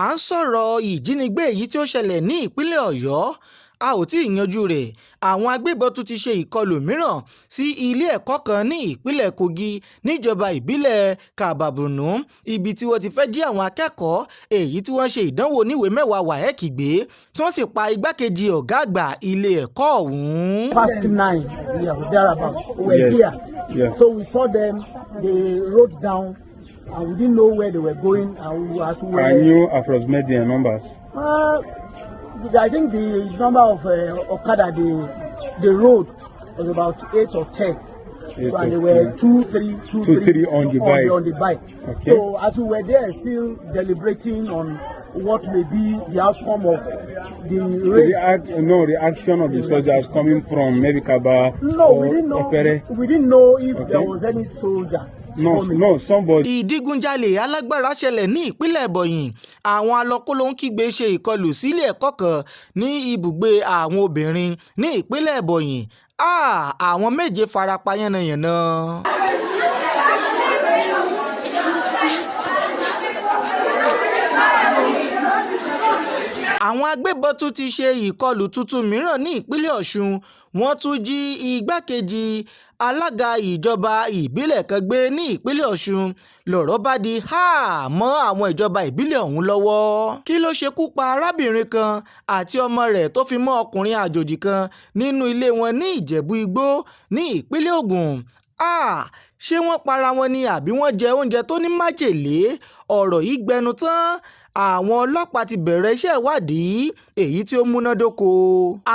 À ń sọ̀rọ̀ ìjínigbé èyí tí ó ṣẹlẹ̀ ní ìpínlẹ̀ Ọ̀yọ́, a ò tí ì yanjú rẹ̀. Àwọn agbébọn tún ti ṣe ìkọlù mìíràn sí ilé ẹ̀kọ́ kan ní ìpínlẹ̀ Kogi níjọba ìbílẹ̀ Kababunu, ibi tí wọ́n ti fẹ́ jí àwọn akẹ́kọ̀ọ́ èyí tí wọ́n ṣe ìdánwò oníwèé mẹ́wàá Waec gbé, tí wọ́n sì pa igbákejì ọ̀gá àgbà ilé ẹ̀kọ́ ọ̀hún. Past 9, thereabout, were here. So we saw them, they wrote down, and we didn't know where they were going. Can you approximate their numbers? I think the number of Okada they rode was about 8 or 10. So, and they were two, three on the bike. Okay. So as we were there, still deliberating on what may be the outcome of the race. The action of the soldiers coming from maybe Kaba. No, we didn't know if there was any soldier. No, somebody. Ìdígunjalè alágbára ṣẹlẹ̀ ní ìpínlẹ̀ Ebonyi. Àwọn alọ́kólóńkígbe ṣe ìkọlù sílé ẹ̀kọ́ kan ní ibùgbé àwọn obìnrin ní ìpínlẹ̀ Ebonyi. Àwọn 7 farapa yánnayànna. Àwọn agbébọn tún ti ṣe ìkọlù tuntun mìíràn ní ìpínlẹ̀ Ọ̀ṣun. Wọ́n tún jí igbákejì alága ìjọba ìbílẹ̀ kan gbé ní ìpínlẹ̀ Ọ̀ṣun. Lọ̀rọ̀ bá di mọ́ àwọn ìjọba ìbílẹ̀ ọ̀hún lọ́wọ́. Kí ló ṣekú pa arábìnrin kan àti ọmọ rẹ̀ tó fi mọ́ ọkùnrin àjòjì kan nínú ilé wọn ní Ìjẹ̀bú Igbó ní ìpínlẹ̀ Ògùn? Ṣé wọ́n para wọn ni àbí wọ́n jẹ oúnjẹ tó ní májèlé? Ọ̀rọ̀ yìí gbẹnu tán. Àwọn ọlọ́pàá ti bẹ̀rẹ̀ iṣẹ́ ìwádìí èyí tí ó múnádóko.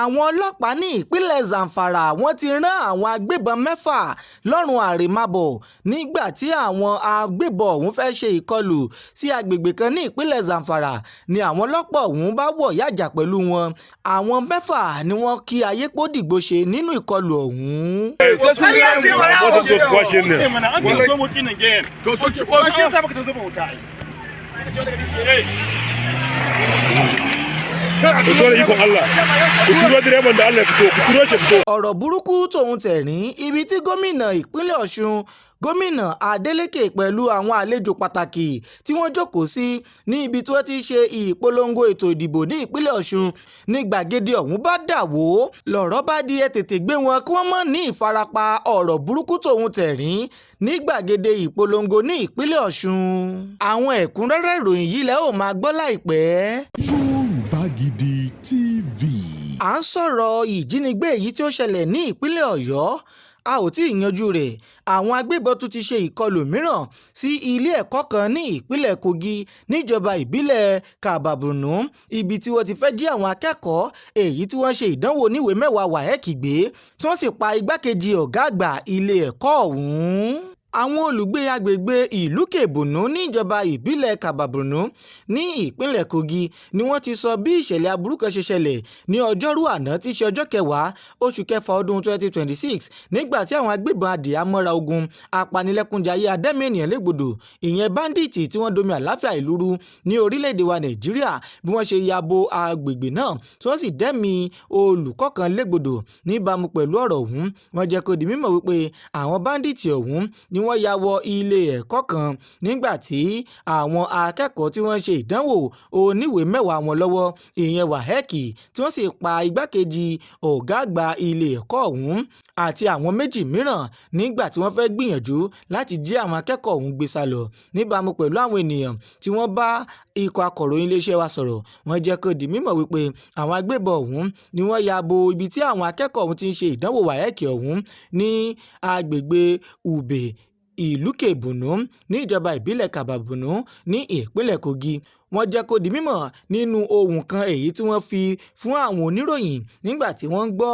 Àwọn ọlọ́pàá ní ìpínlẹ̀ Zamfara wọ́n ti rán àwọn agbébọn 6 lọ́rùn àrèmábọ̀ nígbà tí àwọn agbébọn ọ̀hún fẹ́ ṣe ìkọlù sí agbègbè kan ní ìpínlẹ̀ Zamfara ni àwọn ọlọ́pàá ọ̀hún bá wọ̀ yájà pẹ̀lú wọn. Àwọn 6 ni wọ́n kí ayépòdìgbò ṣe nínú ìkọlù ọ̀hún. Ọ̀rọ̀ burúkú tòun tẹ̀rín ibi tí gómìnà ìpínlẹ̀ Ọ̀ṣun Gómìnà Adeleke pẹ̀lú àwọn àlejò pàtàkì tí wọ́n jókòó sí ní ibi tí wọ́n ti ṣe ìpolongo ètò ìdìbò ní ìpínlẹ̀ Ọ̀ṣun ní gbàgede ọ̀hún bá dà wó. Lọ̀rọ̀ bá di ẹ tètè gbé wọn kí wọ́n má ní ìfarapa. Ọ̀rọ̀ burúkú tòun tẹ̀rín ní gbàgede ìpolongo ní ìpínlẹ̀ Ọ̀ṣun. Àwọn ẹ̀kúnrẹ́rẹ́ ìròyìn yìí lẹ́ ò máa gbọ́ láìpẹ́. Yorùbá Gidi TV. À ń sọ̀rọ̀ ìjínigbé èyí tí ó ṣẹlẹ̀ ní ìpínlẹ̀ Ọ̀yọ́, a ò tí ì yanjú rẹ̀. Àwọn agbébọn tún ti ṣe ìkọlù mìíràn sí ilé ẹ̀kọ́ kan ní ìpínlẹ̀ Kogi níjọba ìbílẹ̀ Kababunu, ibi tí wọ́n ti fẹ́ jí àwọn akẹ́kọ̀ọ́ èyí tí wọ́n ṣe ìdánwò oníwèé mẹ́wàá Waec gbé, tí wọ́n sì pa igbákejì ọ̀gá àgbà ilé ẹ̀kọ́ ọ̀hún. Àwọn olùgbé agbègbè ìlú Kebùnú níjọba ìbílẹ̀ Kababunu ní ìpínlẹ̀ Kogi ni wọ́n ti sọ bí ìṣẹ̀lẹ̀ aburú kan ṣe ṣẹlẹ̀ ní ọjọ́rú àná tí í ṣe ọjọ́ 10 oṣù kẹfà ọdún 2026 nígbà tí àwọn agbébọn adìyàmọ́ra ogun apanilẹ́kúnjayé adẹ́mi ènìyàn légbodò ìyẹn Bandiiti tí wọ́n domi àláfíà ìlú rú ní orílẹ̀-èdè wa Nàìjíríà bí wọ́n ṣe yabo agbègbè náà tí wọ́n sì dẹ́mi olùkọ́ kan légbodò. Níbàámu pẹ̀lú ọ̀rọ̀ ọ̀hún, wọ́n jẹ́ kó di mímọ̀ wípé àwọn Bandiiti ọ̀hún ni wọ́n ya wọ ilé ẹ̀kọ́ kan nígbà tí àwọn akẹ́kọ̀ọ́ tí wọ́n ṣe ìdánwò oníwèé mẹ́wàá wọn lọ́wọ́ ìyẹn Waec tí wọ́n sì pa igbákejì ọ̀gá àgbà ilé ẹ̀kọ́ ọ̀hún àti àwọn 2 mìíràn nígbà tí wọ́n fẹ́ gbìyànjú láti jí àwọn akẹ́kọ̀ọ́ ọ̀hún gbé sá lọ. Níbàámu pẹ̀lú àwọn ènìyàn tí wọ́n bá ikọ̀ akọ̀ròyìn iléeṣẹ́ wa sọ̀rọ̀, wọ́n jẹ́ kó di mímọ̀ wípé àwọn agbébọn ọ̀hún ni wọ́n ya bo ibi tí àwọn akẹ́kọ̀ọ́ ọ̀hún ti ń ṣe ìdánwò Waec ọ̀hún ní agbègbè Ube ìlú Kebùnú ní ìjọba ìbílẹ̀ Kababunu ní ìpínlẹ̀ Kogi. Wọ́n jẹ́ kó di mímọ̀ nínú ohùn kan èyí tí wọ́n fi fún àwọn oníròyìn nígbà tí wọ́n ń gbọ́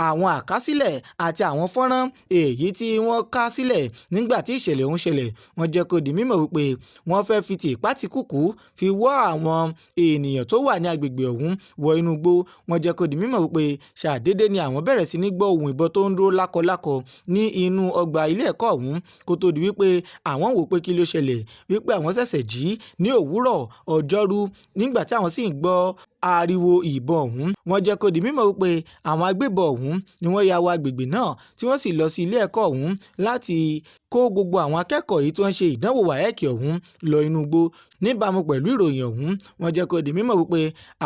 àwọn àkásílẹ̀ àti àwọn fọ́nrán èyí tí wọ́n ká sílẹ̀ nígbà tí ìṣẹ̀lẹ̀ ọ̀hún ṣẹlẹ̀. Wọ́n jẹ́ kó di mímọ̀ wípé wọ́n fẹ́ fi tìpátìkúùkù fi wọ́ àwọn ènìyàn tó wà ní agbègbè ọ̀hún wọ inú igbó. Wọ́n jẹ́ kó di mímọ̀ wípé ṣàdédé ni àwọn bẹ̀rẹ̀ sí ní gbọ́ ohùn ìbọn tó ń dúró lákọlákọ ní inú ọgbà ilé ẹ̀kọ́ ọ̀hún kó tó di wípé àwọn wò pé kí ló ṣẹlẹ̀, wípé àwọn ṣẹ̀ṣẹ̀ jí ní òwúrọ̀ ọjọ́rú nígbà tí àwọn sì ń gbọ́ ariwo ìbọn ọ̀hún. Wọ́n jẹ́ kó di mímọ̀ wípé àwọn agbébọn ọ̀hún ni wọ́n ya wọ agbègbè náà tí wọ́n sì lọ sí ilé ẹ̀kọ́ ọ̀hún láti kó gbogbo àwọn akẹ́kọ̀ọ́ yìí tí wọ́n ṣe ìdánwò Waec ọ̀hún lọ inú igbó. Níbàámu pẹ̀lú ìròyìn ọ̀hún, wọ́n jẹ́ kó di mímọ̀ wípé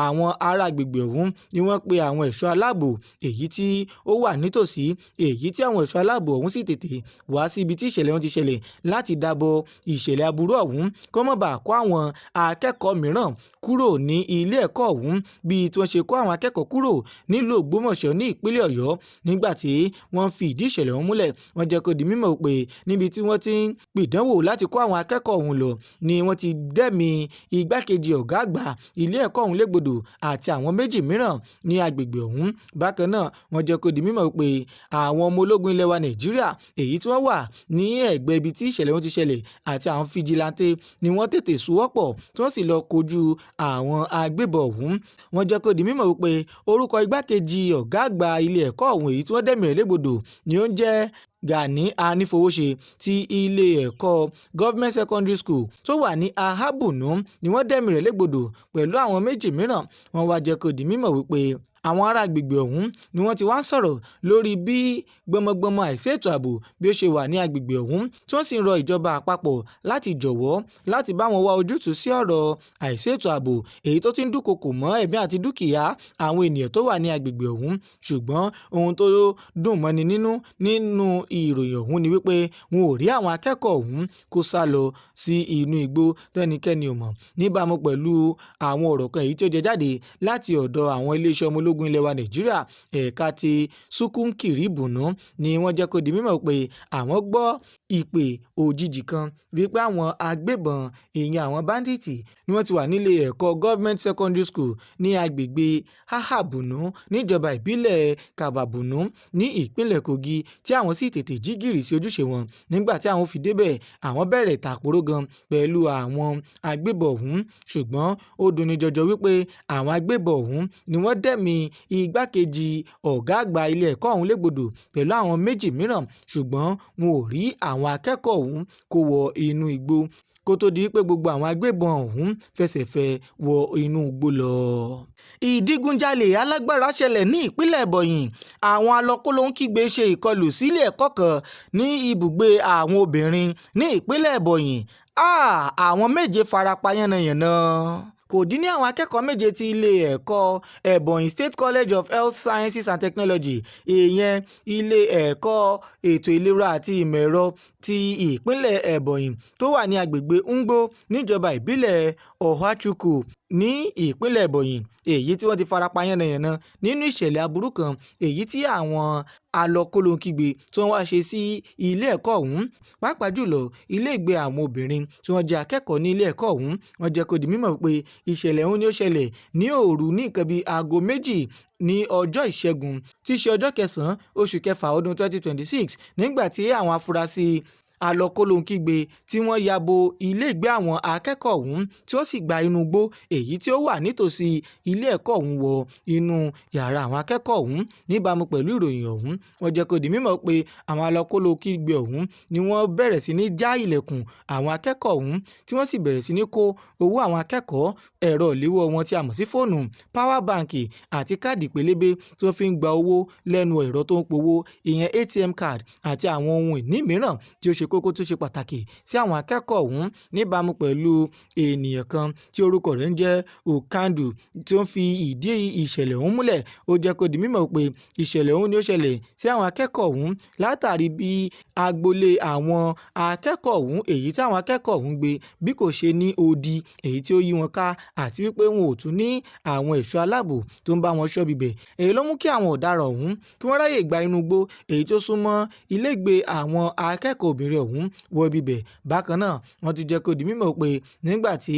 àwọn ará agbègbè ọ̀hún ni wọ́n pe àwọn ẹ̀ṣọ́ aláàbò èyí tí ó wà nítòsí, èyí tí àwọn ẹ̀ṣọ́ aláàbò ọ̀hún sì tètè wá sí ibi tí ìṣẹ̀lẹ̀ ọ̀hún ti ṣẹlẹ̀ láti dábọ̀ ìṣẹ̀lẹ̀ aburú ọ̀hún kó má bàa kó àwọn akẹ́kọ̀ọ́ mìíràn kúrò ní ilé ẹ̀kọ́ ọ̀hún bíi tí wọ́n ṣe kó àwọn akẹ́kọ̀ọ́ kúrò nílùú Ògbómọ̀ṣọ́ ní ìpínlẹ̀ Ọ̀yọ́. Nígbà tí wọ́n fi ìdí ìṣẹ̀lẹ̀ ọ̀hún múlẹ̀, wọ́n jẹ́ kó di mímọ̀ pé níbi tí wọ́n ti ń pìdánwò láti kó àwọn akẹ́kọ̀ọ́ ọ̀hún lọ ni wọ́n ti dẹ́mi igbákejì ọ̀gá àgbà ilé ẹ̀kọ́ ọ̀hún légbodò àti àwọn méjì mìíràn ní agbègbè ọ̀hún. Bákan náà, wọ́n jẹ́ kó di mímọ̀ pé àwọn ọmọ ológun ilẹ̀ wa Nàìjíríà èyí tí wọ́n wà ní ẹ̀gbẹ́ ibi tí ìṣẹ̀lẹ̀ ọ̀hún ti ṣẹlẹ̀ àti àwọn fìjìláńtè ni wọ́n tètè sowọ́pọ̀ tí wọ́n sì lọ kojú àwọn agbébọn ọ̀hún. Wọ́n jẹ́ kó di mímọ̀ wípé orúkọ igbákejì ọ̀gá àgbà ilé ẹ̀kọ́ ọ̀hún èyí tí wọ́n dẹ́mi rẹ̀ légbodò ni ó ń jẹ́ Gani Anífowóṣe ti ilé ẹ̀kọ́ Government Secondary School tó wà ní Ahabunu ni wọ́n dẹ́mi rẹ̀ légbodò pẹ̀lú àwọn méjì mìíràn. Wọ́n wá jẹ́ kó di mímọ̀ wípé àwọn ará agbègbè ọ̀hún ni wọ́n ti wá ń sọ̀rọ̀ lórí bí gbọmọgbọmọ àìsí ètò ààbò bí ó ṣe wà ní agbègbè ọ̀hún, tí wọ́n sì ń rọ ìjọba àpapọ̀ láti jọ̀wọ́ láti bá wọn wá ojútùú sí ọ̀rọ̀ àìsí ètò ààbò èyí tó ti ń dúnkokò mọ́ ẹ̀mí àti dúkìá àwọn ènìyàn tó wà ní agbègbè ọ̀hún. Ṣùgbọ́n ohun tó dùn mọ́ni nínú ìròyìn ọ̀hún ni wípé wọn ò rí àwọn akẹ́kọ̀ọ́ ọ̀hún kó sá lọ sí inú igbó tẹ́nikẹ́ni ò mọ̀. Níbàámu pẹ̀lú àwọn ọ̀rọ̀ kan èyí tí ó jẹ jáde láti ọ̀dọ̀ àwọn iléeṣẹ́ ọmọ ológun ilẹ̀ wa Nàìjíríà ẹ̀ka ti Sukunkiri Bunu ni wọ́n jẹ́ kó di mímọ̀ pé àwọn gbọ́ ìpè òjijì kan wípé àwọn agbébọn ìyẹn àwọn Bandiiti ni wọ́n ti wà nílé ẹ̀kọ́ Government Secondary School ní agbègbè Ahabunu níjọba ìbílẹ̀ Kababunu ní ìpínlẹ̀ Kogi tí àwọn sì tètè jí gìrì sí ojúṣe wọn. Nígbà tí àwọn fi débẹ̀, àwọn bẹ̀rẹ̀ ìtàkùrọ̀ gan pẹ̀lú àwọn agbébọn ọ̀hún. Ṣùgbọ́n ó dunni jọjọ wípé àwọn agbébọn ọ̀hún ni wọ́n dẹ́mi igbákejì ọ̀gá àgbà ilé ẹ̀kọ́ ọ̀hún légbodò pẹ̀lú àwọn méjì mìíràn. Ṣùgbọ́n wọn ò rí àwọn akẹ́kọ̀ọ́ ọ̀hún kó wọ inú igbó kó tó di pé gbogbo àwọn agbébọn ọ̀hún fẹsẹ̀fẹ wọ inú igbó lọ. Ìdígunjalè alágbára ṣẹlẹ̀ ní ìpínlẹ̀ Ebonyi. Àwọn alọ́kólóhùnkígbe ṣe ìkọlù sílé ẹ̀kọ́ kan ní ibùgbé àwọn obìnrin ní ìpínlẹ̀ Ebonyi. Àwọn méje farapa yánnayànna. Kò dín ní àwọn akẹ́kọ̀ọ́ méje ti ilé ẹ̀kọ́ Ebonyi State College of Health Sciences and Technology ìyẹn ilé ẹ̀kọ́ ètò ìlera àti ìmọ̀ ẹ̀rọ ti ìpínlẹ̀ Ebonyi tó wà ní agbègbè Ngbo níjọba ìbílẹ̀ Ọ̀hachukwu ní ìpínlẹ̀ Ebonyi èyí tí wọ́n ti farapa yánnayànna nínú ìṣẹ̀lẹ̀ aburú kan èyí tí àwọn alọ́kólóhùnkígbe tí wọ́n wá ṣe sí ilé ẹ̀kọ́ ọ̀hún, pàápàá jùlọ ilé ìgbé àwọn obìnrin tí wọ́n jẹ́ akẹ́kọ̀ọ́ ní ilé ẹ̀kọ́ ọ̀hún. Wọ́n jẹ́ kó di mímọ̀ pé ìṣẹ̀lẹ̀ ọ̀hún ni ó ṣẹlẹ̀ ní òru ní nǹkan bíi aago 2 ní ọjọ́ Ìṣẹ́gun tí í ṣe ọjọ́ 9 oṣù kẹfà ọdún 2026 nígbà tí àwọn afurasí alọ́kólóhùnkígbe tí wọ́n ya bo ilé ìgbé àwọn akẹ́kọ̀ọ́ ọ̀hún tí ó sì gba inú igbó èyí tí ó wà nítòsí ilé ẹ̀kọ́ ọ̀hún wọ inú yàrá àwọn akẹ́kọ̀ọ́ ọ̀hún. Níbàámu pẹ̀lú ìròyìn ọ̀hún, wọ́n jẹ́ kó di mímọ̀ pé àwọn alọ́kólóhùnkígbe ọ̀hún ni wọ́n bẹ̀rẹ̀ sí ní já ilẹ̀kùn àwọn akẹ́kọ̀ọ́ ọ̀hún tí wọ́n sì bẹ̀rẹ̀ sí ní kó owó àwọn akẹ́kọ̀ọ́, ẹ̀rọ ìléwọ́ wọn tí a mọ̀ sí fóònù, power bank àti káàdì pélébé tí wọ́n fi ń gba owó lẹ́nu ẹ̀rọ tó ń powó ìyẹn ATM card àti àwọn ohun ìní mìíràn tí ó ṣe kókó tó ṣe pàtàkì sí àwọn akẹ́kọ̀ọ́ ọ̀hún. Níbàámu pẹ̀lú ènìyàn kan tí orúkọ rẹ̀ ń jẹ́ Okandu tí ó ń fi ìdí ìṣẹ̀lẹ̀ ọ̀hún múlẹ̀, ó jẹ́ kó di mímọ̀ pé ìṣẹ̀lẹ̀ ọ̀hún ni ó ṣẹlẹ̀ sí àwọn akẹ́kọ̀ọ́ ọ̀hún látàrí bí agboolé àwọn akẹ́kọ̀ọ́ ọ̀hún èyí tí àwọn akẹ́kọ̀ọ́ ọ̀hún gbé bí kò ṣe ní odi èyí tí ó yí wọn ká àti wípé wọn ò tún ní àwọn ẹ̀ṣọ́ aláàbò tó ń bá wọn ṣọ́ bibẹ̀. Èyí ló mú kí àwọn ọ̀daràn ọ̀hún kí wọ́n ráyè gba inú igbó èyí tó súnmọ́ ilégbé àwọn akẹ́kọ̀ọ́ obìnrin ọ̀hún wọ ibibẹ̀. Bákan náà, wọ́n ti jẹ́ kó di mímọ̀ pé nígbà tí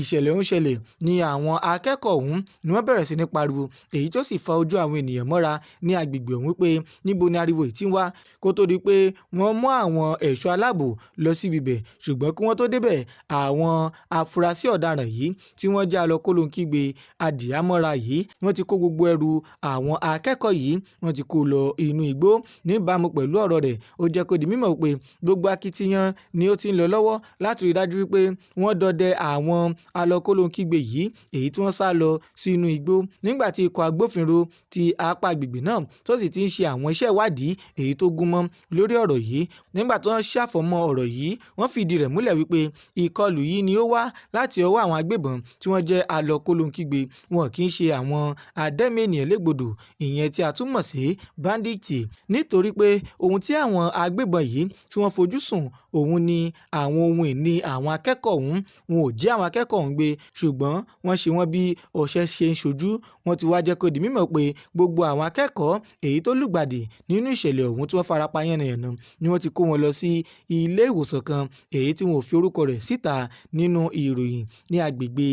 ìṣẹ̀lẹ̀ ọ̀hún ṣẹlẹ̀ ni àwọn akẹ́kọ̀ọ́ ọ̀hún ni wọ́n bẹ̀rẹ̀ sí ní pariwo èyí tó sì fa ojú àwọn ènìyàn mọ́ra ní agbègbè ọ̀hún pé níbo ni ariwo yìí ti ń wá kó tó di pé wọ́n mú àwọn ẹ̀ṣọ́ aláàbò lọ síbi bẹ̀. Ṣùgbọ́n kí wọ́n tó débẹ̀, àwọn afurasí ọ̀daràn yìí tí wọ́n jẹ́ alọ́kólóhùnkígbe adìhámọ́ra yìí wọ́n ti kó gbogbo ẹrù àwọn akẹ́kọ̀ọ́ yìí wọ́n ti kó lọ inú igbó. Níbàámu pẹ̀lú ọ̀rọ̀ rẹ̀, ó jẹ́ kó di mímọ̀ pé gbogbo akitiyan ni ó ti ń lọ lọ́wọ́ láti rí dájú wípé wọ́n dọdẹ àwọn alọ́kólóńkígbe yìí èyí tí wọ́n sá lọ sínú igbó nígbà tí ikọ̀ agbófinró ti apá agbègbè náà tó sì ti ń ṣe àwọn iṣẹ́ ìwádìí èyí tó gúnmọ́ lórí ọ̀rọ̀ yìí. Nígbà tó ń ṣàfọ̀mọ́ ọ̀rọ̀ yìí, wọ́n fìdí rẹ̀ múlẹ̀ wípé ìkọlù yìí ni ó wá láti ọwọ́ àwọn agbébọn tí wọ́n jẹ́ alọ́kólóńkígbe, wọn kì í ṣe àwọn adẹ́mẹ̀nìyàn légbodò ìyẹn tí a tún mọ̀ sí Bandiiti, nítorí pé ohun tí àwọn agbébọn yìí tí wọ́n fojú sùn òun ni àwọn ohun ìní àwọn akẹ́kọ̀ọ́ ọ̀hún. Wọn ò jí àwọn akẹ́kọ̀ọ́ ọ̀hún gbé, ṣùgbọ́n wọ́n ṣe wọ́n bí ọṣẹ ṣe ń ṣojú. Wọ́n ti wá jẹ́ kó di mímọ̀ pé gbogbo àwọn akẹ́kọ̀ọ́ èyí tó lùgbàdì nínú ìṣẹ̀lẹ̀ ọ̀hún tí wọ́n farapa yánnayànna ni wọ́n ti kó wọn lọ sí ilé ìwòsàn kan èyí tí wọn ò fi orúkọ rẹ̀ síta nínú ìròyìn ní agbègbè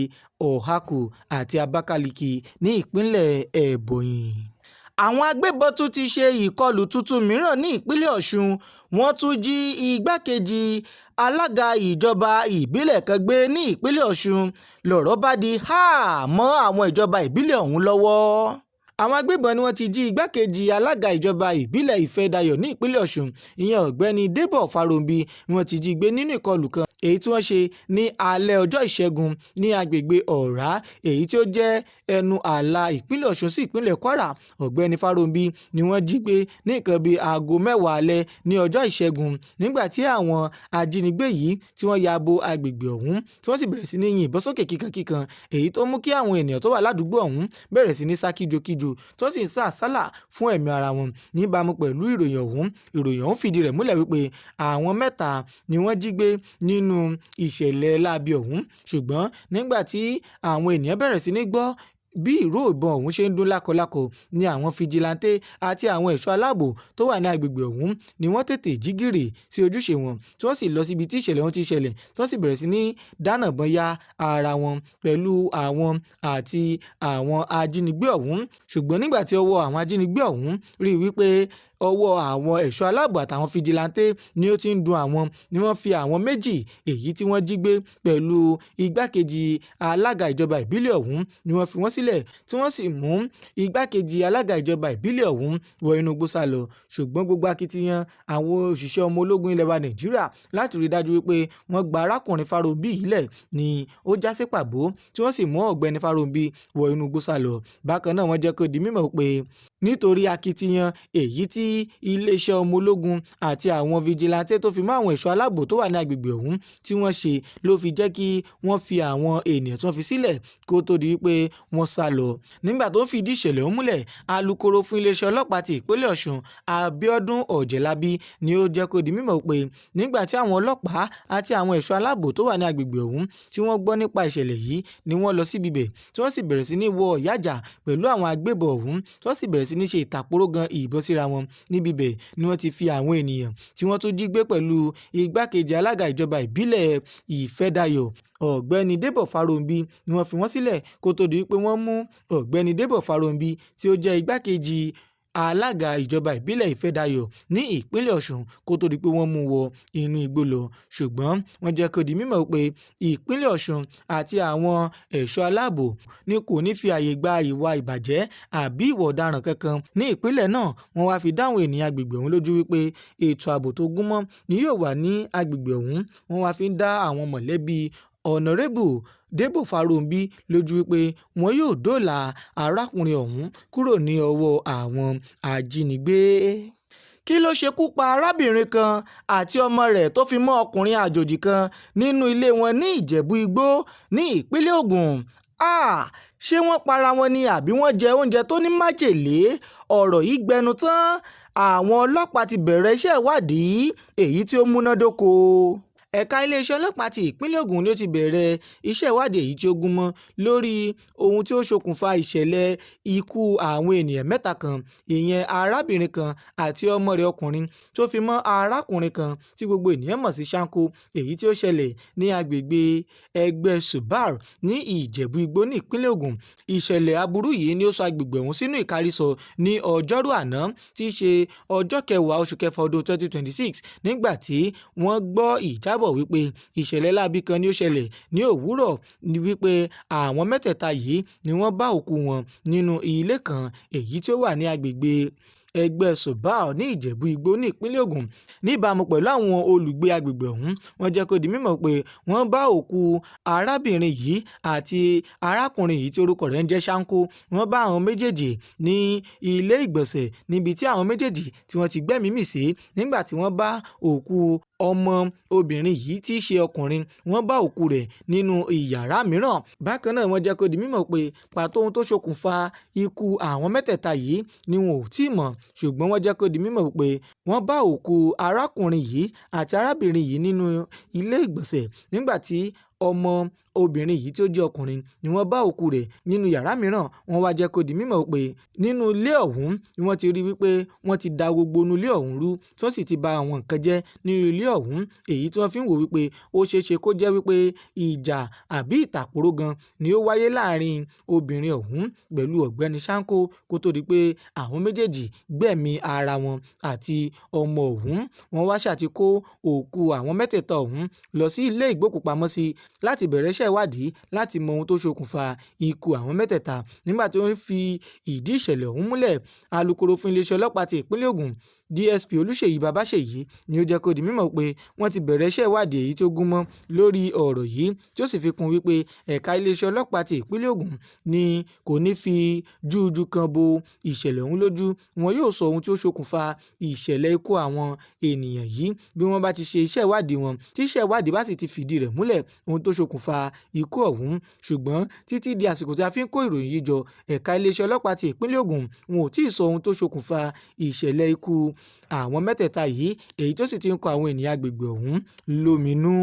Ọ̀hákù àti Abakaliki ní ìpínlẹ̀ Ebonyi. Àwọn agbébọn tún ti ṣe ìkọlù tuntun mìíràn ní ìpínlẹ̀ Ọ̀ṣun. Wọ́n tún jí igbákejì alága ìjọba ìbílẹ̀ kan gbé ní ìpínlẹ̀ Ọ̀ṣun. Lọ̀rọ̀ bá di mọ́ àwọn ìjọba ìbílẹ̀ ọ̀hún lọ́wọ́. Àwọn agbébọn ni wọ́n ti jí igbákejì alága ìjọba ìbílẹ̀ Ìfẹ́dayọ̀ ní ìpínlẹ̀ Ọ̀ṣun, ìyẹn ọ̀gbẹ́ni Débọ̀ Fáróǹbí ni wọ́n ti jí gbé nínú ìkọlù kan èyí tí wọ́n ṣe ní alẹ́ ọjọ́ Ìṣẹ́gun ní agbègbè Ọ̀rá èyí tí ó jẹ́ ẹnu ààlà ìpínlẹ̀ Ọ̀ṣun sí ìpínlẹ̀ Kwara. Ọ̀gbẹ́ni Fáróǹbí ni wọ́n jí gbé ní nǹkan bíi aago 10 alẹ́ ní ọjọ́ Ìṣẹ́gun nígbà tí àwọn ajínigbé yìí tí wọ́n ya bo agbègbè ọ̀hún tí wọ́n sì bẹ̀rẹ̀ sí ní yìnbọn sókè kíkankíkan èyí tó mú kí àwọn ènìyàn tó wà ládùúgbò ọ̀hún bẹ̀rẹ̀ sí ní sá kíjokíjo tó sì ń sá àsálà fún ẹ̀mí ara wọn. Níbàámu pẹ̀lú ìròyìn ọ̀hún fìdí rẹ̀ múlẹ̀ wípé àwọn 3 ni wọ́n jí gbé nínú ìṣẹ̀lẹ̀ láabi ọ̀hún, ṣùgbọ́n nígbà tí àwọn ènìyàn bẹ̀rẹ̀ sí ní gbọ́ bí ìró ìbọn ọ̀hún ṣe ń dún lákọlákọ ni àwọn fijilantè àti àwọn ẹ̀ṣọ́ aláàbò tó wà ní agbègbè ọ̀hún ni wọ́n tètè jí gìrì sí ojúṣe wọn tí wọ́n sì lọ síbi tí ìṣẹ̀lẹ̀ ọ̀hún ti ṣẹlẹ̀ tí wọ́n sì bẹ̀rẹ̀ sí ní dánàbọn ya ara wọn pẹ̀lú àwọn àti àwọn ajínigbé ọ̀hún. Ṣùgbọ́n nígbà tí ọwọ́ àwọn ajínigbé ọ̀hún rí wípé ọwọ́ àwọn ẹ̀ṣọ́ aláàbò àtàwọn fijilantè ni ó ti ń dun àwọn ni wọ́n fi àwọn 2 èyí tí wọ́n jí gbé pẹ̀lú igbákejì alága ìjọba ìbílẹ̀ ọ̀hún ni wọ́n fi wọ́n sílẹ̀ tí wọ́n sì mú igbákejì alága ìjọba ìbílẹ̀ ọ̀hún wọ inú igbó sálọ. Ṣùgbọ́n gbogbo akitiyan àwọn òṣìṣẹ́ ọmọ ológun ilẹ̀ wa Nàìjíríà láti rí dájú wípé wọ́n gba arákùnrin Fáróǹbí yìí lẹ̀ ni ó já sí pàbó tí wọ́n sì mú ọ̀gbẹ́ni Fáróǹbí wọ inú igbó sálọ. Bákan náà wọ́n jẹ́ kó di mímọ̀ pé nítorí akitiyan èyí tí iléeṣẹ́ ọmọ ológun àti àwọn fijilantè tó fi mọ́ àwọn ẹ̀ṣọ́ aláàbò tó wà ní agbègbè ọ̀hún tí wọ́n ṣe ló fi jẹ́ kí wọ́n fi àwọn ènìyàn tí wọ́n fi sílẹ̀ kó tó di wípé wọ́n sá lọ. Nígbà tó ń fìdí ìṣẹ̀lẹ̀ ọ̀hún múlẹ̀, alukoro fún iléeṣẹ́ ọlọ́pàá ti ìpínlẹ̀ Ọ̀ṣun Abíọ́dún Ọ̀jẹ̀lábí ni ó jẹ́ kó di mímọ̀ pé nígbà tí àwọn ọlọ́pàá àti àwọn ẹ̀ṣọ́ aláàbò tó wà ní agbègbè ọ̀hún tí wọ́n gbọ́ nípa ìṣẹ̀lẹ̀ yìí ni wọ́n lọ síbi bẹ̀ tí wọ́n sì bẹ̀rẹ̀ sí ní wọ ìyájà pẹ̀lú àwọn agbébọn ọ̀hún tí wọ́n sì bẹ̀rẹ̀ sí ní ṣe ìtàpórógan ìbọn síra wọn. Níbi bẹ̀ ni wọ́n ti fi àwọn ènìyàn tí wọ́n tún jí gbé pẹ̀lú igbákejì alága ìjọba ìbílẹ̀ Ìfẹ́dayọ̀ ọ̀gbẹ́ni Débọ̀ Fáróǹbí ni wọ́n fi wọ́n sílẹ̀ kó tó di wípé wọ́n mú ọ̀gbẹ́ni Débọ̀ Fáróǹbí tí ó jẹ́ igbákejì alága ìjọba ìbílẹ̀ Ìfẹ́dayọ̀ ní ìpínlẹ̀ Ọ̀ṣun kó tó di pé wọ́n mú wọ inú igbó lọ. Ṣùgbọ́n wọ́n jẹ́ kó di mímọ̀ pé ìpínlẹ̀ Ọ̀ṣun àti àwọn ẹ̀ṣọ́ aláàbò ni kò ní fi àyè gba ìwà ìbàjẹ́ àbí ìwà ọ̀daràn kankan ní ìpínlẹ̀ náà. Wọ́n wá fi dáhùn ènìyàn agbègbè ọ̀hún lójú wípé ètò ààbò tó gúnmọ́ ni yóò wà ní agbègbè ọ̀hún. Wọ́n wá fi ń dá àwọn mọ̀lẹ́bí Honorable Débọ̀ Fáróǹbí lójú wípé wọn yóò dóòlà arákùnrin ọ̀hún kúrò ní ọwọ́ àwọn ajínigbé. Kí ló ṣekú pa arábìnrin kan àti ọmọ rẹ̀ tó fi mọ́ ọkùnrin àjòjì kan nínú ilé wọn ní Ìjẹ̀bú Igbó ní ìpínlẹ̀ Ògùn? Ṣé wọ́n para wọn ni àbí wọ́n jẹ oúnjẹ tó ní májèlé? Ọ̀rọ̀ yìí gbẹnu tán. Àwọn ọlọ́pàá ti bẹ̀rẹ̀ iṣẹ́ ìwádìí èyí tí ó múnádóko. Ẹ̀ka iléeṣẹ́ ọlọ́pàá ti ìpínlẹ̀ Ògùn ni ó ti bẹ̀rẹ̀ iṣẹ́ ìwádìí èyí tí ó gúnmọ́ lórí ohun tí ó ṣokùnfà ìṣẹ̀lẹ̀ ikú àwọn ènìyàn 3 kan, ìyẹn arábìnrin kan àti ọmọ rẹ̀ ọkùnrin tó fi mọ́ arákùnrin kan tí gbogbo ènìyàn mọ̀ sí Ṣáńkó èyí tí ó ṣẹlẹ̀ ní agbègbè Ẹgbẹ́ Subar ní Ìjẹ̀bú Igbó ní ìpínlẹ̀ Ògùn. Ìṣẹ̀lẹ̀ aburú yìí ni ó sọ agbègbè ọ̀hún sínú ìkárísọ ní ọjọ́rú àná tí í ṣe ọjọ́ 10 oṣù kẹfà ọdún 2026 nígbà tí wọ́n gbọ́ ìjábọ̀ wípé ìṣẹ̀lẹ̀ láabi kan ni ó ṣẹlẹ̀ ní òwúrọ̀ ni wípé àwọn 3 yìí ni wọ́n bá òkú wọn nínú ilé kan èyí tí ó wà ní agbègbè ẹgbẹ́ Sobal ní Ìjẹ̀bú Igbó ní ìpínlẹ̀ Ògùn. Níbàámu pẹ̀lú àwọn olùgbé agbègbè ọ̀hún, wọ́n jẹ́ kó di mímọ̀ pé wọ́n bá òkú arábìnrin yìí àti arákùnrin yìí tí orúkọ rẹ̀ ń jẹ́ Ṣáńkó, wọ́n bá àwọn méjèèjì ní ilé ìgbọ̀nsẹ̀ níbi tí àwọn méjèèjì tí wọ́n ti gbẹ́mìí mì sí nígbà tí wọ́n bá òkú ọmọ obìnrin yìí tí í ṣe ọkùnrin, wọ́n bá òkú rẹ̀ nínú ìyàrá mìíràn. Bákan náà wọ́n jẹ́ kó di mímọ̀ pé pàtó ohun tó ṣokùnfà ikú àwọn mẹ́tẹ̀ẹ̀ta yìí ni wọn ò tíì mọ̀, ṣùgbọ́n wọ́n jẹ́ kó di mímọ̀ pé wọ́n bá òkú arákùnrin yìí àti arábìnrin yìí nínú ilé ìgbọ̀nsẹ̀ nígbà tí ọmọ obìnrin yìí tí ó jẹ́ ọkùnrin ni wọ́n bá òkú rẹ̀ nínú yàrá mìíràn. Wọ́n wá jẹ́ kó di mímọ̀ pé nínú ilé ọ̀hún ni wọ́n ti rí wípé wọ́n ti da gbogbo inú ilé ọ̀hún rú tí wọ́n sì ti ba àwọn nǹkan jẹ́ nínú ilé ọ̀hún, èyí tí wọ́n fi ń wò wípé ó ṣeéṣe kó jẹ́ wípé ìjà àbí ìtàkùrọ̀ gan ni ó wáyé láàrin obìnrin ọ̀hún pẹ̀lú ọ̀gbẹ́ni Ṣáńkó kó tó di pé àwọn méjèèjì gbẹ̀mí ara wọn àti ọmọ ọ̀hún. Wọ́n wá ṣàti kó òkú àwọn mẹ́tẹ̀ẹ̀ta ọ̀hún lọ sí ilé ìgbókùpamọ́sí láti bẹ̀rẹ̀ iṣẹ́ ìwádìí láti mọ ohun tó ṣokùnfà ikú àwọn mẹ́tẹ̀ẹ̀ta. Nígbà tí wọ́n fi ìdí ìṣẹ̀lẹ̀ ọ̀hún múlẹ̀, alukoro fún iléeṣẹ́ ọlọ́pàá ti ìpínlẹ̀ Ògùn DSP Olúṣèyí Babáṣèyí ni ó jẹ́ kó di mímọ̀ pé wọ́n ti bẹ̀rẹ̀ iṣẹ́ ìwádìí èyí tó gúnmọ́ lórí ọ̀rọ̀ yìí, tí ó sì fi kún wípé ẹ̀ka iléeṣẹ́ ọlọ́pàá ti ìpínlẹ̀ Ògùn ni kò ní fi jújú kan bo ìṣẹ̀lẹ̀ ọ̀hún lójú. Wọn yóò sọ ohun tí ó ṣokùnfà ìṣẹ̀lẹ̀ ikú àwọn ènìyàn yìí bí wọ́n bá ti ṣe iṣẹ́ ìwádìí wọn, tí iṣẹ́ ìwádìí bá sì ti fìdí rẹ̀ múlẹ̀ ohun tó ṣokùnfà ikú ọ̀hún. Ṣùgbọ́n títí di àsìkò tí a fi ń kó ìròyìn yìí jọ, ẹ̀ka iléeṣẹ́ ọlọ́pàá ti ìpínlẹ̀ Ògùn wọn ò tí ì sọ ohun tó ṣokùnfà ìṣẹ̀lẹ̀ ikú àwọn mẹ́tẹ̀ẹ̀ta yìí, èyí tó sì ti ń kọ àwọn ènìyàn agbègbè ọ̀hún lóminú.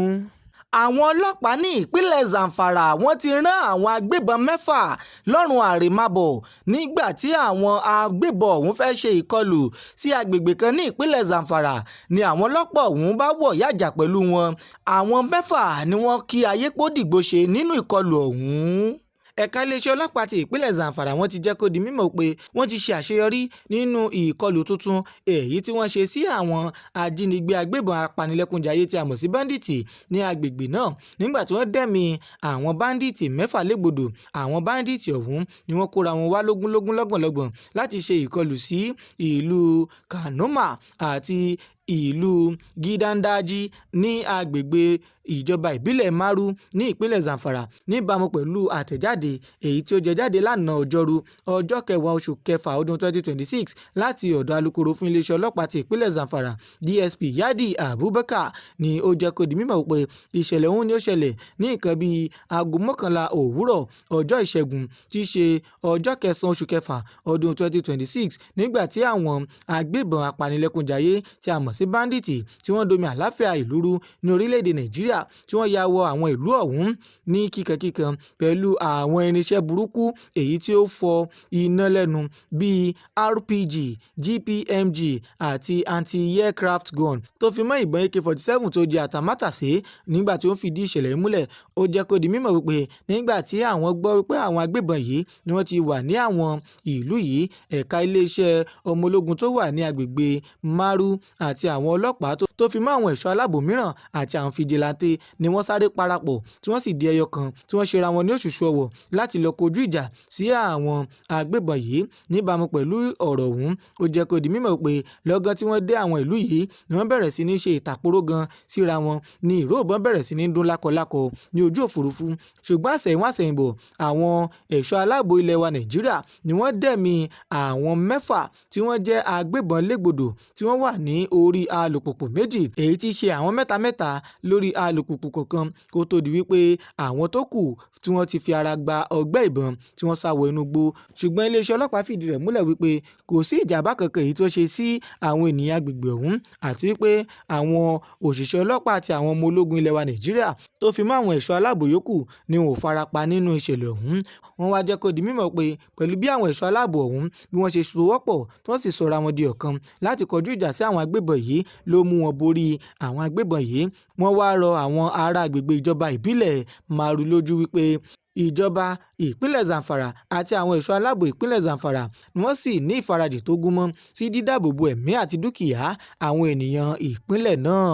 Àwọn ọlọ́pàá ní ìpínlẹ̀ Zamfara wọ́n ti rán àwọn agbébọn 6 lọ́rùn àrèmábọ̀ nígbà tí àwọn agbébọn ọ̀hún fẹ́ ṣe ìkọlù sí agbègbè kan ní ìpínlẹ̀ Zamfara ni àwọn ọlọ́pàá ọ̀hún bá wọ̀ yájà pẹ̀lú wọn. Àwọn 6 ni wọ́n kí ayépòdìgbò ṣe nínú ìkọlù ọ̀hún. Ẹ̀ka iléeṣẹ́ ọlọ́pàá ti ìpínlẹ̀ Zamfara wọ́n ti jẹ́ kó di mímọ̀ pé wọ́n ti ṣe àṣeyọrí nínú ìkọlù tuntun èyí tí wọ́n ṣe sí àwọn ajínigbé agbébọn apanilẹ́kúnjayé tí a mọ̀ sí Bandiiti ní agbègbè náà nígbà tí wọ́n dẹ́mi àwọn Bandiiti 6 légbodò. Àwọn Bandiiti ọ̀hún ni wọ́n kóra wọn wá lógúnlógún lọ́gbọ̀nlọ́gbọ̀n láti ṣe ìkọlù sí ìlú Kanoma àti ìlú Gidandaji ní agbègbè ìjọba ìbílẹ̀ Maru ní ìpínlẹ̀ Zamfara, níbàámu pẹ̀lú àtẹ̀jáde èyí tí ó jẹ jáde lánàá ọjọ́rú ọjọ́ 10 oṣù kẹfà ọdún 2026 láti ọ̀dọ̀ alukoro fún iléeṣẹ́ ọlọ́pàá ti ìpínlẹ̀ Zamfara DSP Yadi Abubakar ni ó jẹ́ kó di mímọ̀ pé ìṣẹ̀lẹ̀ ọ̀hún ni ó ṣẹlẹ̀ ní nǹkan bíi aago 11 òwúrọ̀ ọjọ́ ìṣẹ́gun tí í ṣe ọjọ́ 9 oṣù kẹfà ọdún 2026 nígbà tí àwọn agbébọn apanilẹ́kúnjayé tí a mọ̀ sí Bandiiti tí wọ́n domi àlàáfíà ìlú rú ní orílẹ̀-èdè Nàìjíríà tí wọ́n ya wọ àwọn ìlú ọ̀hún ní kíkankíkan pẹ̀lú àwọn irinṣẹ́ burúkú èyí tí ó fọ iná lẹ́nu bíi RPG, GPMG àti anti-aircraft gun tó fi mọ́ ìbọn AK-47 tó jẹ́ àtàmátàsé. Nígbà tí ó ń fìdí ìṣẹ̀lẹ̀ múlẹ̀, ó jẹ́ kó di mímọ̀ wípé nígbà tí àwọn gbọ́ wípé àwọn agbébọn yìí ni wọ́n ti wà ní àwọn ìlú yìí, ẹ̀ka iléeṣẹ́ ọmọ ológun tó wà ní agbègbè Maru àti àwọn ọlọ́pàá tó fi mọ́ àwọn ẹ̀ṣọ́ aláàbò mìíràn àti àwọn fìjìláńtè ni wọ́n sáré parapọ̀ tí wọ́n sì di ẹyọ kan tí wọ́n ṣera wọn ní òṣùṣù ọwọ̀ láti lọ kojú ìjà sí àwọn agbébọn yìí. Níbàámu pẹ̀lú ọ̀rọ̀ ọ̀hún, ó jẹ́ kó di mímọ̀ pé lọ́gán tí wọ́n dé àwọn ìlú yìí ni wọ́n bẹ̀rẹ̀ sí ní ṣe ìtàkùrọ̀ gan síra wọn ní ìró ìbọn bẹ̀rẹ̀ sí ní dún lákọlákọ ní ojú òfurufú. Ṣùgbọ́n àsẹ̀yìnwá-àsẹ̀yìnbọ̀ àwọn ẹ̀ṣọ́ aláàbò ilẹ̀ wa Nàìjíríà ni wọ́n dẹ̀mí àwọn 6 tí wọ́n jẹ́ agbébọn légbodò tí wọ́n wà ní orí alùpùpù méjì èyí tí ṣe àwọn mẹ́ta lórí alùpùpù kọ̀ọ̀kan kó tó di wípé àwọn tó kù tí wọ́n ti fi ara gba ọgbẹ́ ìbọn tí wọ́n sá wọ inú igbó. Ṣùgbọ́n iléeṣẹ́ ọlọ́pàá fìdí rẹ̀ múlẹ̀ wípé kò sí ìjàmbá kankan èyí tó ṣe sí àwọn ènìyàn agbègbè ọ̀hún àti wípé àwọn òṣìṣẹ́ ọlọ́pàá àti àwọn ọmọ ológun ilẹ̀ wa Nàìjíríà tó fi mọ́ àwọn ẹ̀ṣọ́ aláàbò yòókù ni wọn ò farapa nínú ìṣẹ̀lẹ̀ ọ̀hún. Wọ́n wá jẹ́ kó di mímọ̀ pé pẹ̀lú bí àwọn ẹ̀ṣọ́ aláàbò ọ̀hún bí wọ́n ṣe sowọ́pọ̀ tí wọ́n sì sọra wọn di ọ̀kan láti kọjú ìjà sí àwọn agbébọn yìí ló mú wọn borí àwọn agbébọn yìí. Wọ́n wá rọ àwọn ará agbègbè ìjọba ìbílẹ̀ Maru lójú wípé ìjọba ìpínlẹ̀ Zamfara àti àwọn ẹ̀ṣọ́ aláàbò ìpínlẹ̀ Zamfara ni wọ́n sì ní ìfarajì tó gúnmọ́ sí dídáàbòbò ẹ̀mí àti dúkìá àwọn ènìyàn ìpínlẹ̀ náà.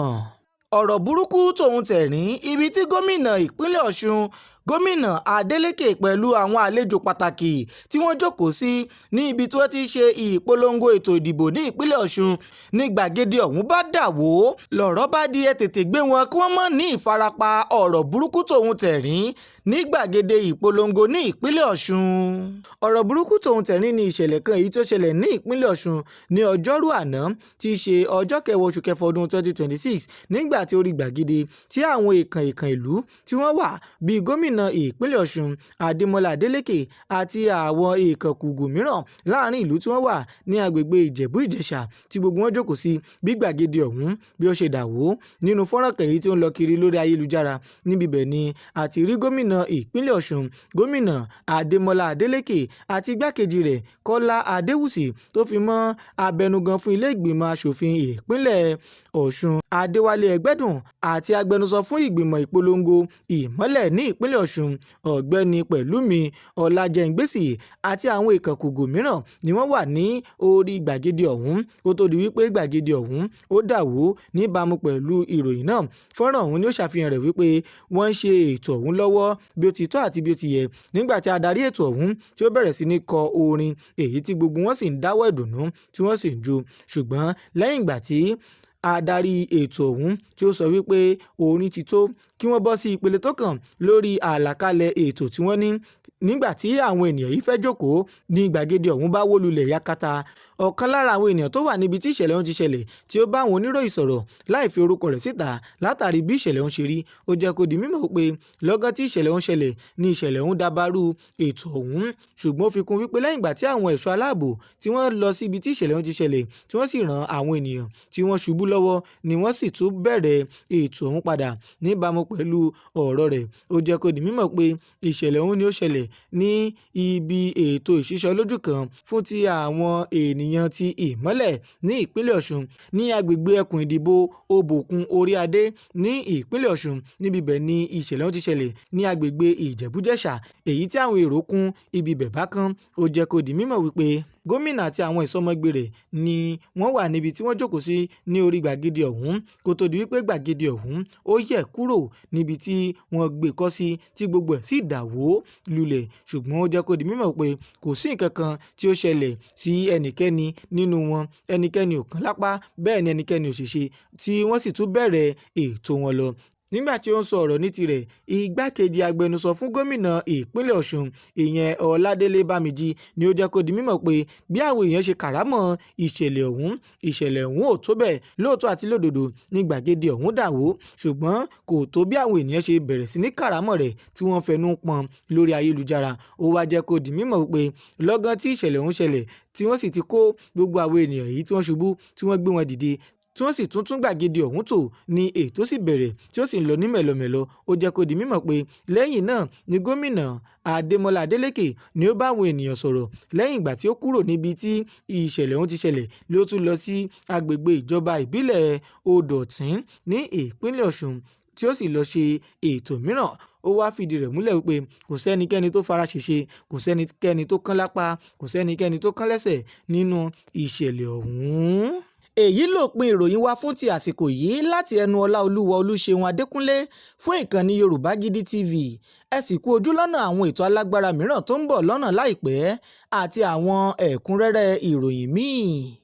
Ọ̀rọ̀ burúkú tòun tẹ̀rín ibi tí gómìnà ìpínlẹ̀ Ọ̀ṣun gómìnà Adeleke pẹ̀lú àwọn àlejò pàtàkì tí wọ́n jókòó sí ní ibi tí wọ́n ti ṣe ìpolongo ètò ìdìbò ní ìpínlẹ̀ Ọ̀ṣun ní gbàgede ọ̀hún bá dà wó lọ̀rọ̀ bá di ẹ tètè gbé wọn kí wọ́n má ní ìfarapa ọ̀rọ̀ burúkú tòun tẹ̀rín ní gbàgede ìpolongo ní ìpínlẹ̀ Ọ̀ṣun. ọ̀rọ̀ burúkú tòun tẹ̀rín ni ìṣẹ̀lẹ̀ kan èyí tó ṣẹlẹ̀ ní ìpínlẹ̀ Ọ̀ṣun ní ọjọ́rú àná tí í ṣe ọjọ́ kẹwàá oṣù kẹfà ọdún 2026 nígbà tí orí gbàgede tí àwọn èèkàn ìlú tí wọ́n wà bíi gómìnà ìpínlẹ̀ Ọ̀ṣun Adémọ́lá Adélékè àti àwọn èèkàn kùgù mìíràn láàrin ìlú tí wọ́n wà ní agbègbè Ìjẹ̀bú Ìjẹ̀ṣà tí gbogbo wọn jókòó sí bí gbàgede ọ̀hún bí ó ṣe dà wó nínú fọ́nrán kan èyí tí ó ń lọ kiri lórí ayélujára níbi bẹ̀ ni àti rí gómìnà ìpínlẹ̀ Ọ̀ṣun gómìnà Adémọ́lá Adélékè àti igbákejì rẹ̀ Kọ́lá Adéwùsì tó fi mọ́ abẹnugan fún ilé ìgbìmọ̀ asòfin ìpínlẹ̀ Ọ̀ṣun Adéwálé Ẹgbẹ́dùn àti agbẹnusọ fún ìgbìmọ̀ ìpolongo ìmọ́lẹ̀ ní ìpínlẹ̀ Ọ̀ṣun ọ̀gbẹ́ni Pẹ̀lúmi Ọlájẹ́ngbèsì àti àwọn ìkànkùgù mìíràn ni wọ́n wà ní orí gbàgede ọ̀hún kó tó di wípé gbàgede ọ̀hún ó dà wó níbàámu pẹ̀lú ìròyìn náà. Fọ́nrán ọ̀hún ni ó ṣàfihàn rẹ̀ wípé wọ́n ń ṣe ètò ọ̀hún lọ́wọ́ bí ó ti tọ́ àti bí ó ti yẹ nígbà tí adarí ètò ọ̀hún tí ó bẹ̀rẹ̀ sí ní kọ orin èyí tí gbogbo wọn sì ń dáwọ́ ìdùnnú tí wọ́n sì ń jó ṣùgbọ́n lẹ́yìn ìgbà tí adarí ètò ọ̀hún tí ó sọ wípé orin ti tó kí wọ́n bọ́ sí ìpele tó kàn lórí àlàkalẹ̀ ètò tí wọ́n ní nígbà tí àwọn ènìyàn yìí fẹ́ jókòó ní gbàgede ọ̀hún bá wó lulẹ̀ yakata. Ọ̀kan lára àwọn ènìyàn tó wà níbi tí ìṣẹ̀lẹ̀ ọ̀hún ti ṣẹlẹ̀ tí ó bá àwọn oníròyìn sọ̀rọ̀ láì fi orúkọ rẹ̀ síta látàrí bí ìṣẹ̀lẹ̀ ọ̀hún ṣe rí ó jẹ́ kó di mímọ̀ pé lọ́gán tí ìṣẹ̀lẹ̀ ọ̀hún ṣẹlẹ̀ ní ìṣẹ̀lẹ̀ ọ̀hún dabarú ètò ọ̀hún ṣùgbọ́n ó fi kún wípé lẹ́yìn ìgbà tí àwọn ẹ̀ṣọ́ aláàbò tí wọ́n lọ síbi tí ìṣẹ̀lẹ̀ ọ̀hún ti ṣẹlẹ̀ tí wọ́n sì ran àwọn ènìyàn tí wọ́n ṣubú lọ́wọ́ ni wọ́n sì tún bẹ̀rẹ̀ ètò ọ̀hún padà níbàámu pẹ̀lú ọ̀rọ̀ rẹ̀ ó jẹ́ kó di mímọ̀ pé ìṣẹ̀lẹ̀ ọ̀hún ni ó ṣẹlẹ̀ ní ibi ètò ìṣíṣọ́ lójú kan fún ti àwọn ènìyàn ti ìmọ́lẹ̀ ní ìpínlẹ̀ Ọ̀ṣun ní agbègbè ẹkùn ìdìbò Òbòkun Oríadé ní ìpínlẹ̀ Ọ̀ṣun níbi bẹ̀ ni ìṣẹ̀lẹ̀ ọ̀hún ti ṣẹlẹ̀ ní agbègbè Ìjẹ̀bú-Jẹ̀ṣà èyí tí àwọn èrò kún ibi bẹ̀ bákan ó jẹ́ kó di mímọ̀ wípé gómìnà àti àwọn ìsọmọgbé rẹ̀ ni wọ́n wà níbi tí wọ́n jókòó sí ní orí gbàgede ọ̀hún kó tó di wípé gbàgede ọ̀hún ó yẹ̀ kúrò níbi tí wọ́n gbé kọ́ sí tí gbogbo ẹ̀ sì dà wó lulẹ̀ ṣùgbọ́n ó jẹ́ kó di mímọ̀ pé kò sí nǹkan kan tí ó ṣẹlẹ̀ sí ẹnikẹ́ni nínú wọn ẹnikẹ́ni ò kán lápá bẹ́ẹ̀ ni ẹnikẹ́ni ò ṣèṣe tí wọ́n sì tún bẹ̀rẹ̀ ètò wọn lọ. Nígbà tí ó ń sọ ọ̀rọ̀ ní tirẹ̀ igbákejì agbẹnusọ fún gómìnà ìpínlẹ̀ Ọ̀ṣun ìyẹn Ọládélé Bámijí ni ó jẹ́ kó di mímọ̀ pé bí àwọn èèyàn ṣe kàrámọ̀ ìṣẹ̀lẹ̀ ọ̀hún ò tó bẹ́ẹ̀ lóòótọ́ àti lódodo ní gbàgede ọ̀hún dà wó ṣùgbọ́n kò tó bí àwọn ènìyàn ṣe bẹ̀rẹ̀ sí ní kàrámọ̀ rẹ̀ tí wọ́n fẹnu pọn lórí ayélujára ó wá jẹ́ kó di mímọ̀ pé lọ́gán tí ìṣẹ̀lẹ̀ ọ̀hún ṣẹlẹ̀ tí wọ́n sì ti kó gbogbo àwọn ènìyàn yìí tí wọ́n ṣubú tí wọ́n gbé wọn dìde tí wọ́n sì tún gbàgede ọ̀hún tò ní ètò sì bẹ̀rẹ̀ tí ó sì ń lọ ní mẹ̀lọmẹ̀lọ ó jẹ́ kó di mímọ̀ pé lẹ́yìn náà ni gómìnà Adémọ́lá Adélékè ni ó bá àwọn ènìyàn sọ̀rọ̀ lẹ́yìn ìgbà tí ó kúrò níbi tí ìṣẹ̀lẹ̀ ọ̀hún ti ṣẹlẹ̀ ló tún lọ sí agbègbè ìjọba ìbílẹ̀ Odòtín ní ìpínlẹ̀ Ọ̀ṣun tí ó sì lọ ṣe ètò mìíràn ó wá fìdí rẹ̀ múlẹ̀ wípé kò sẹ́nikẹ́ni tó fara ṣèṣe kò sẹ́nikẹ́ni tó kán lápá kò sẹ́nikẹ́ni tó kán lẹ́sẹ̀ nínú ìṣẹ̀lẹ̀ ọ̀hún. Èyí lópin ìròyìn wa fún ti àsìkò yìí láti ẹnu Ọláolúwa Olúṣeun Adékúnlé fún ìkànnì Yorùbá Gidi TV ẹ sì kú ojú lọ́nà àwọn ètò alágbára mìíràn tó ń bọ̀ lọ́nà láìpẹ́ àti àwọn ẹ̀kúnrẹ́rẹ́ ìròyìn míì.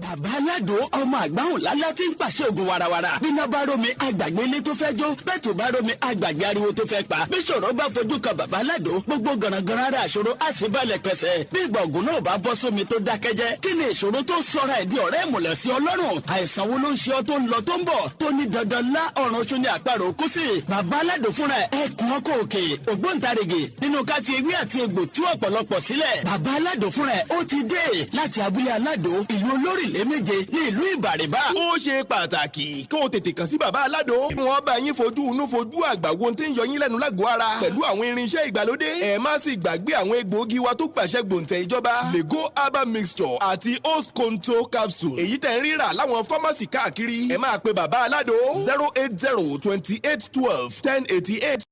Bàbá Aládò ọmọ àgbáhùn lálá tí ń pàṣẹ ògùn warawara. Bíná bá rómi àgbàgbé ilé tó fẹ́ jó. Bẹ́ẹ̀ tó bá rómi àgbàgbé ariwo tó fẹ́ pa. Bí ṣòro bá fojú kan Bàbá Aládò, gbogbo gànàgànà ara àṣòro á sì balẹ̀ pẹ̀sẹ̀. Bí ìgbà ògùn náà bá bọ́ sómi tó dákẹ́jẹ́. Kí ni ìṣòro tó sọra ẹ̀ di ọ̀rẹ́ ìmùlẹ̀ sí Ọlọ́run? Àìsàn wo ló ń ṣe ọ tó ń lọ tó ń bọ̀? Tó ní dandan lá ọ̀run oṣù ní àparò kú sí. Bàbá Aládò fúnra ẹ̀ kún ọkọ̀ òkè. Ògbóǹtarìgì nínú ká fi ewé àti egbò tú ọ̀pọ̀lọpọ̀ sílẹ̀. Bàbá Aládò fúnra ẹ̀ ó ti dé láti abúlé Aládò ìlú olórílẹ̀ méje ní ìlú Ìbàrìbà. Ó ṣe pàtàkì kí o tètè kàn sí Bàbá Aládò. Wọ́n bá yín fojú inú fojú àgbà wo tí ń yọ yín lẹ́nu lágọ̀ọ́ ara pẹ̀lú àwọn irinṣẹ́ ìgbàlódé. Ẹ má sì gbàgbé àwọn egbòogi wa tó gbàṣẹ gbòǹtẹ̀ ìjọba. Lego herbal mixture àti Osconto capsule. Èyí tẹ̀ ń rírà láwọn fámásì káàkiri. Ẹ máa pe Bàbá Aládò 080 28 12 1088.